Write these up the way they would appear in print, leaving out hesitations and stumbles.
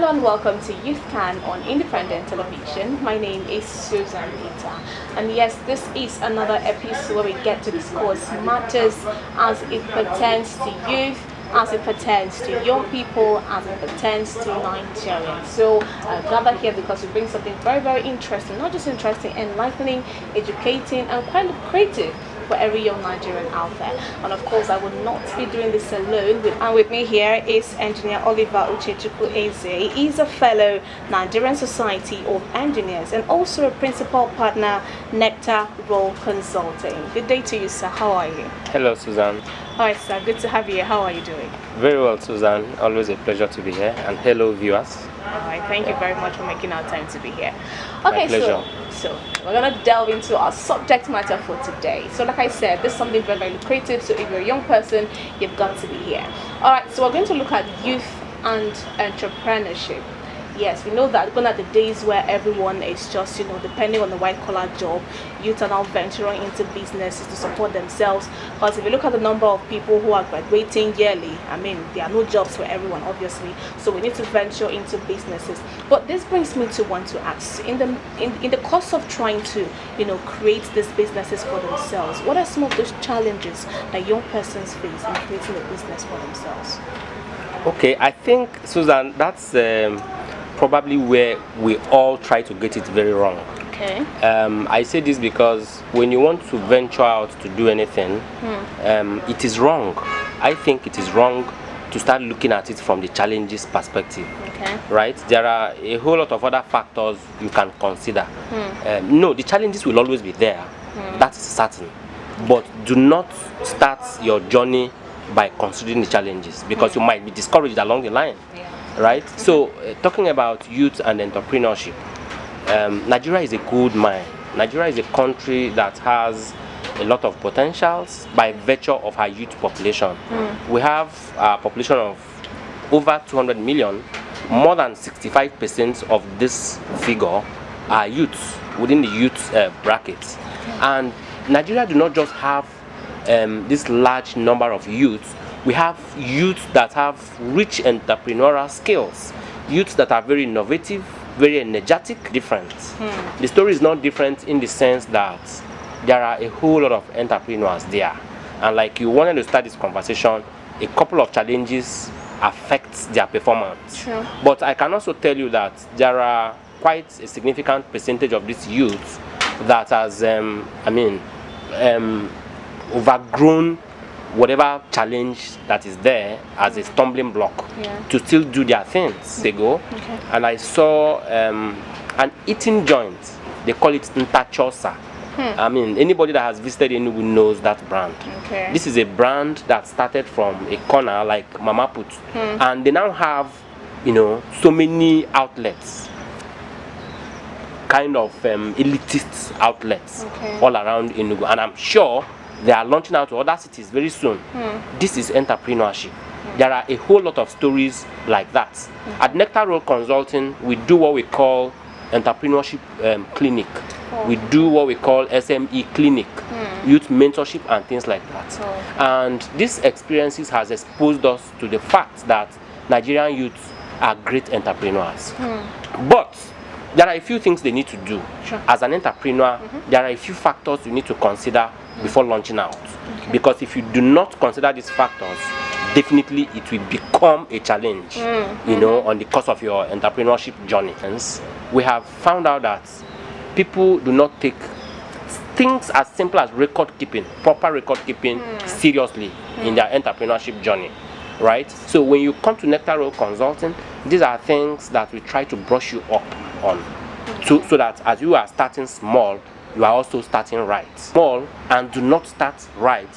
Hello and welcome to Youth Can on Independent Television. My name is Susan ITA, and yes, this is another episode where we get to discuss matters as it pertains to youth, as it pertains to young people, as it pertains to Nigerians. So gather here because we bring something very, very interesting, not just interesting, enlightening, educating, and kind of creative for every young Nigerian out there. And of course, I will not be doing this alone. And with me here is Engineer Oliver Uchechukwu Eze. He's a fellow Nigerian Society of Engineers and also a principal partner, Nectar Role Consulting. Good day to you, sir. How are you? Hello, Susan. All right, sir. Good to have you here. How are you doing? Very well, Susan. Always a pleasure to be here. And hello, viewers. All right. Thank you very much for making our time to be here. Okay, my pleasure. So we're gonna delve into our subject matter for today. So like I said, this is something very, very lucrative. So if you're a young person, you've got to be here. All right. So we're going to look at youth and entrepreneurship. Yes, we know that gone are the days where everyone is just, depending on the white-collar job. Youth are now venturing into businesses to support themselves. Because if you look at the number of people who are graduating yearly, I mean, there are no jobs for everyone, obviously. So we need to venture into businesses. But this brings me to want to ask, in the course of trying to, create these businesses for themselves, what are some of those challenges that young persons face in creating a business for themselves? Okay, I think, Susan, that's probably where we all try to get it very wrong. Okay. I say this because when you want to venture out to do anything, it is wrong. I think it is wrong to start looking at it from the challenges perspective. Okay. Right? There are a whole lot of other factors you can consider. No, the challenges will always be there. That is certain. But do not start your journey by considering the challenges, because you might be discouraged along the line. Yeah. Right? So talking about youth and entrepreneurship, Nigeria is a gold mine. Nigeria is a country that has a lot of potentials by virtue of our youth population. We have a population of over 200 million. More than 65% of this figure are youths within the youth brackets. And Nigeria do not just have this large number of youths. We have youths that have rich entrepreneurial skills, youths that are very innovative, very energetic, different. The story is not different in the sense that there are a whole lot of entrepreneurs there. And like you wanted to start this conversation, a couple of challenges affect their performance. Sure. But I can also tell you that there are quite a significant percentage of these youths that has, overgrown whatever challenge that is there as a stumbling block to still do their things. They go. Okay. And I saw an eating joint. They call it Ntachosa. I mean, anybody that has visited Enugu knows that brand. Okay. This is a brand that started from a corner like Mama Put, and they now have, so many outlets, kind of elitist outlets all around Enugu, and I'm sure they are launching out to other cities very soon. This is entrepreneurship. There are a whole lot of stories like that. At Nectar Role Consulting, we do what we call entrepreneurship clinic. We do what we call SME clinic, youth mentorship and things like that. And these experiences has exposed us to the fact that Nigerian youths are great entrepreneurs. But there are a few things they need to do. Sure. As an entrepreneur, there are a few factors you need to consider before launching out. Because if you do not consider these factors, definitely it will become a challenge, on the course of your entrepreneurship journey. Hence, we have found out that people do not take things as simple as record keeping, proper record keeping, seriously in their entrepreneurship journey. Right? So when you come to Nectar Role Consulting, these are things that we try to brush you up on, so that as you are starting small, you are also starting right. Small and do not start right.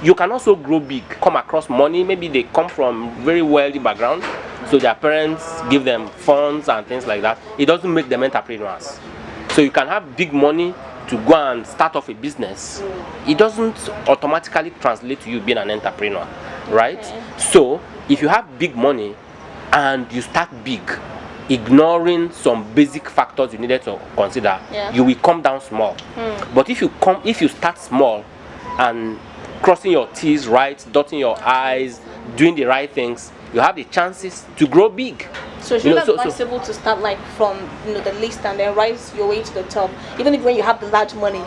You can also grow big, come across money. Maybe they come from very wealthy background, so their parents give them funds and things like that. It doesn't make them entrepreneurs. So you can have big money to go and start off a business. It doesn't automatically translate to you being an entrepreneur, right? So if you have big money and you start big, ignoring some basic factors you needed to consider, you will come down small. But if you start small and crossing your T's right, dotting your I's, doing the right things, you have the chances to grow big. So it's really advisable to start like from the least and then rise your way to the top, even if when you have the large money,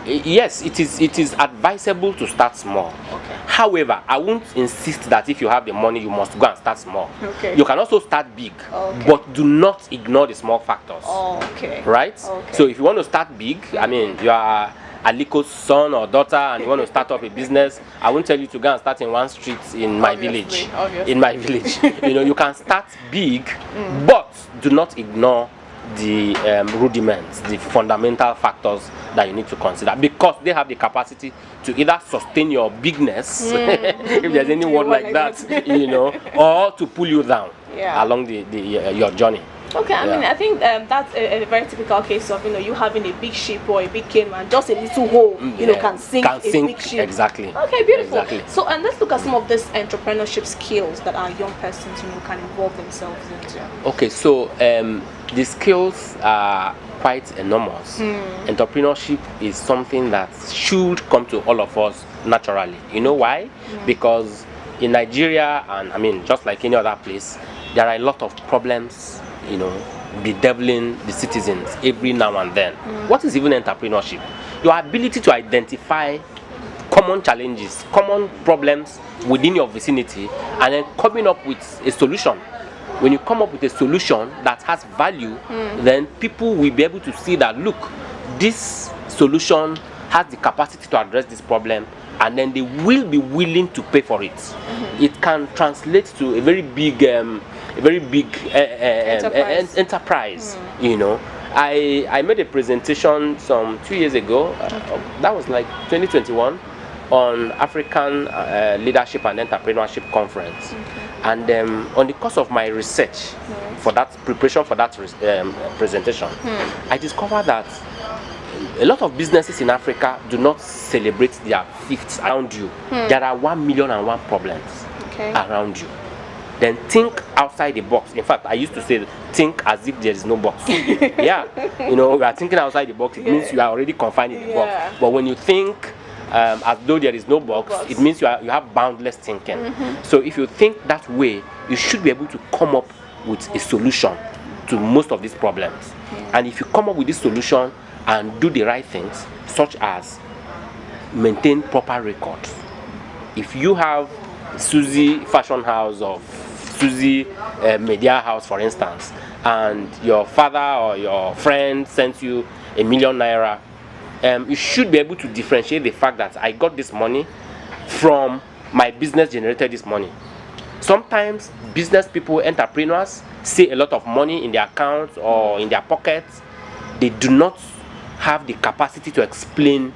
Yes, it is advisable to start small. Okay. However, I won't insist that if you have the money, you must go and start small. Okay. You can also start big, okay. but do not ignore the small factors. Oh, okay. Right? Okay. So if you want to start big, I mean, you are Aliko's son or daughter and you want to start up a business, I won't tell you to go and start in one street in my village. Obviously. In my village. You can start big, but do not ignore the rudiments, the fundamental factors that you need to consider, because they have the capacity to either sustain your bigness, if there's any word like that, or to pull you down along your journey. Okay, I mean, I think that's a very typical case of you having a big ship or a big canoe and just a little hole can sink a big ship. Exactly. Okay, beautiful. Exactly. So let's look at some of these entrepreneurship skills that our young persons can involve themselves into. Okay, so the skills are quite enormous. Entrepreneurship is something that should come to all of us naturally. You know why? Because in Nigeria, and I mean just like any other place, there are a lot of problems bedeviling the citizens every now and then. What is even entrepreneurship? Your ability to identify common challenges, common problems within your vicinity, and then coming up with a solution. When you come up with a solution that has value, then people will be able to see that, look, this solution has the capacity to address this problem, and then they will be willing to pay for it. It can translate to a very big enterprise. I made a presentation some 2 years ago, that was like 2021, on African Leadership and Entrepreneurship Conference. And on the course of my research for that preparation for that presentation, I discovered that a lot of businesses in Africa do not celebrate their fifths around you. There are 1,000,001 problems around you. Then think outside the box. In fact, I used to say, think as if there is no box. Yeah, we are thinking outside the box. It means you are already confined in the box. But when you think as though there is no box, it means you have boundless thinking. So if you think that way, you should be able to come up with a solution to most of these problems. And if you come up with this solution and do the right things, such as maintain proper records. If you have Susie Fashion House or Susie Media House, for instance, and your father or your friend sends you ₦1,000,000, you should be able to differentiate the fact that I got this money from my business generated this money. Sometimes business people, entrepreneurs, see a lot of money in their accounts or in their pockets. They do not have the capacity to explain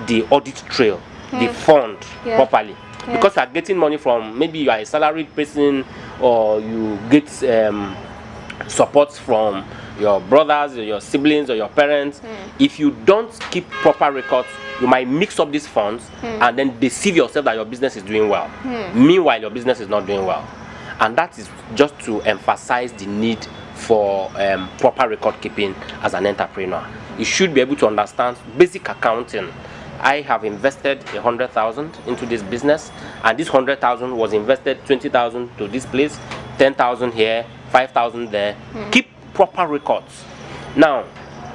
the audit trail, the fund properly. Because you are getting money from, maybe you are a salaried person, or you get support from your brothers or your siblings or your parents. If you don't keep proper records, you might mix up these funds and then deceive yourself that your business is doing well. Meanwhile, your business is not doing well. And that is just to emphasize the need for proper record keeping as an entrepreneur. You should be able to understand basic accounting. I have invested 100,000 into this business, and this 100,000 was invested 20,000 to this place, 10,000 here, 5,000 there. Keep proper records. Now,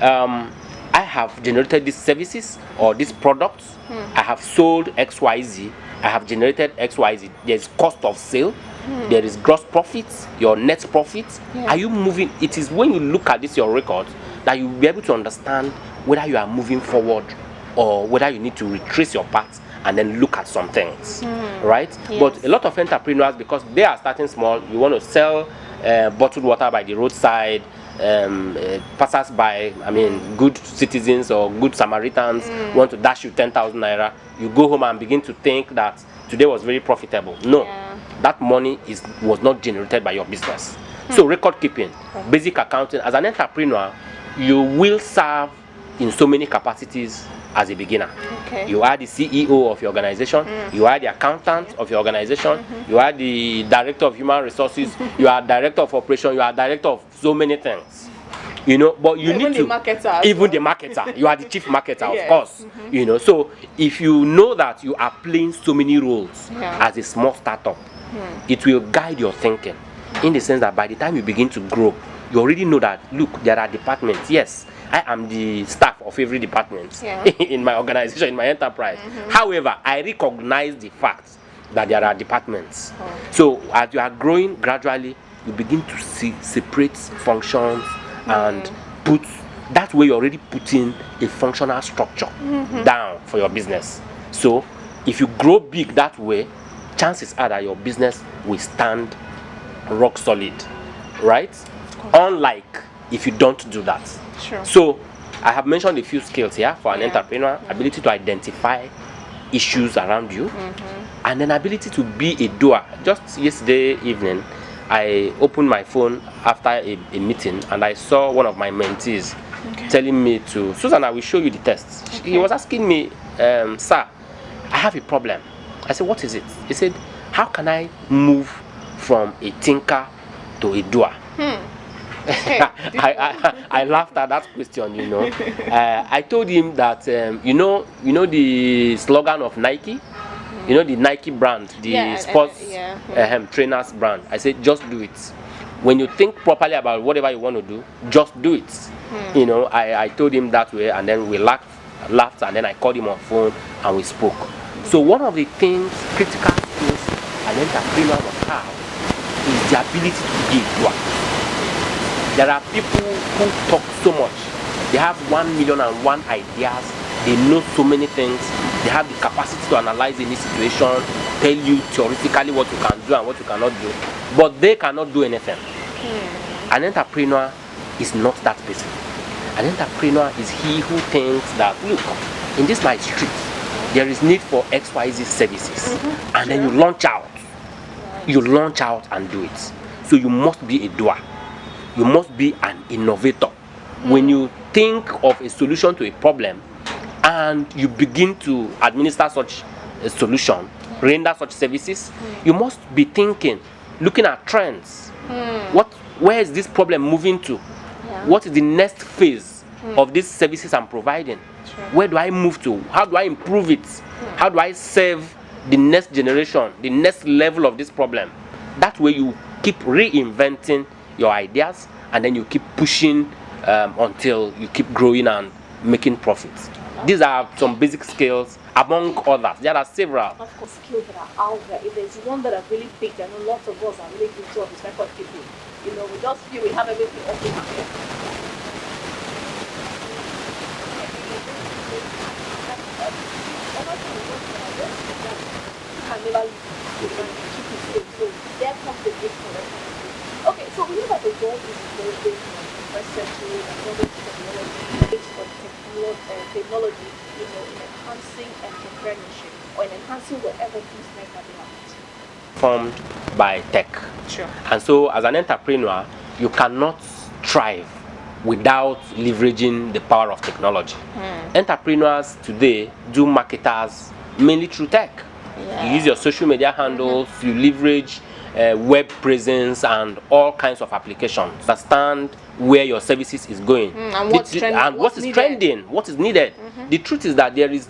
I have generated these services or these products. I have sold XYZ. I have generated XYZ. There's cost of sale. There is gross profits, your net profits. Are you moving? It is when you look at this, your records, that you'll be able to understand whether you are moving forward or whether you need to retrace your path and then look at some things, right? But a lot of entrepreneurs, because they are starting small, you want to sell bottled water by the roadside, passers by, I mean, good citizens or good Samaritans want to dash you 10,000 naira. You go home and begin to think that today was very profitable. No, that money was not generated by your business. So record keeping, basic accounting. As an entrepreneur, you will serve in so many capacities as a beginner. You are the CEO of your organization, you are the accountant of your organization, you are the director of human resources, you are director of operation, you are director of so many things. But you need to, even the marketer, you are the chief marketer, of course. So if you know that you are playing so many roles as a small startup, it will guide your thinking. in the sense that by the time you begin to grow, you already know that, look, there are departments. Yes, I am the staff of every department in my organization, in my enterprise. However, I recognize the fact that there are departments. So as you are growing gradually, you begin to see separate functions and put that way you're already putting a functional structure down for your business. So if you grow big that way, chances are that your business will stand rock solid, right? Unlike if you don't do that. Sure. So I have mentioned a few skills here for an entrepreneur: ability to identify issues around you, and then ability to be a doer. Just yesterday evening, I opened my phone after a meeting and I saw one of my mentees telling me to, Susan, I will show you the test. He was asking me, sir, I have a problem. I said, what is it? He said, how can I move from a thinker to a doer? I laughed at that question, you know. I told him that, you know the slogan of Nike? You know the Nike brand, the sports trainers brand. I said, just do it. When you think properly about whatever you want to do, just do it. You know, I told him that way, and then we laughed, and then I called him on phone and we spoke. So one of the things, critical skills an entrepreneur must have is the ability to be a doer. There are people who talk so much. They have 1,000,001 ideas. They know so many things. They have the capacity to analyze any situation, tell you theoretically what you can do and what you cannot do, but they cannot do anything. An entrepreneur is not that person. An entrepreneur is he who thinks that, look, in this my street, there is need for XYZ services, and then you launch out. You launch out and do it. So you must be a doer. You must be an innovator. When you think of a solution to a problem and you begin to administer such a solution, render such services, you must be thinking, looking at trends. Where is this problem moving to? What is the next phase of these services I'm providing? Where do I move to? How do I improve it? How do I serve the next generation, the next level of this problem? That way you keep reinventing your ideas, and then you keep pushing until you keep growing and making profits. These are some basic skills among others. There are several. Of course, skills that are out there. If there's one that I really picked, I know lots of us are really good job is record keeping. You know, we just feel we have everything open here. There comes the gift for it. Okay, so we know that the world is evolving from the first century and modern technology, based on technology, you know, in enhancing entrepreneurship or in enhancing whatever business that they have. Formed by tech. Sure. And so as an entrepreneur, you cannot thrive without leveraging the power of technology. Entrepreneurs today do marketers mainly through tech. You use your social media handles, you leverage web presence and all kinds of applications. Understand where your services is going and what's trending, and what is trending, what is needed. The truth is that there is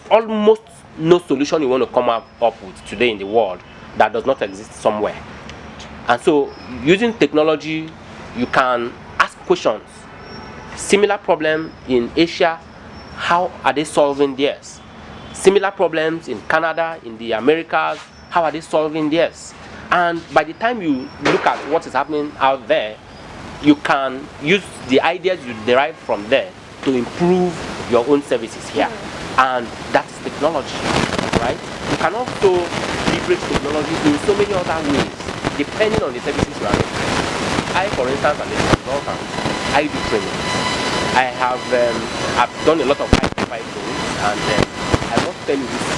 almost no solution you want to come up with today in the world that does not exist somewhere. And so using technology, you can ask questions. Similar problem in Asia, how are they solving theirs? Similar problems in Canada, in the Americas, how are they solving theirs? And by the time you look at what is happening out there, you can use the ideas you derive from there to improve your own services here. And that's technology, right? You can also leverage technology in so many other ways, depending on the services you are offering. I, for instance, am a consultant. I do training. I've done a lot of high-profile things, and I want to tell you this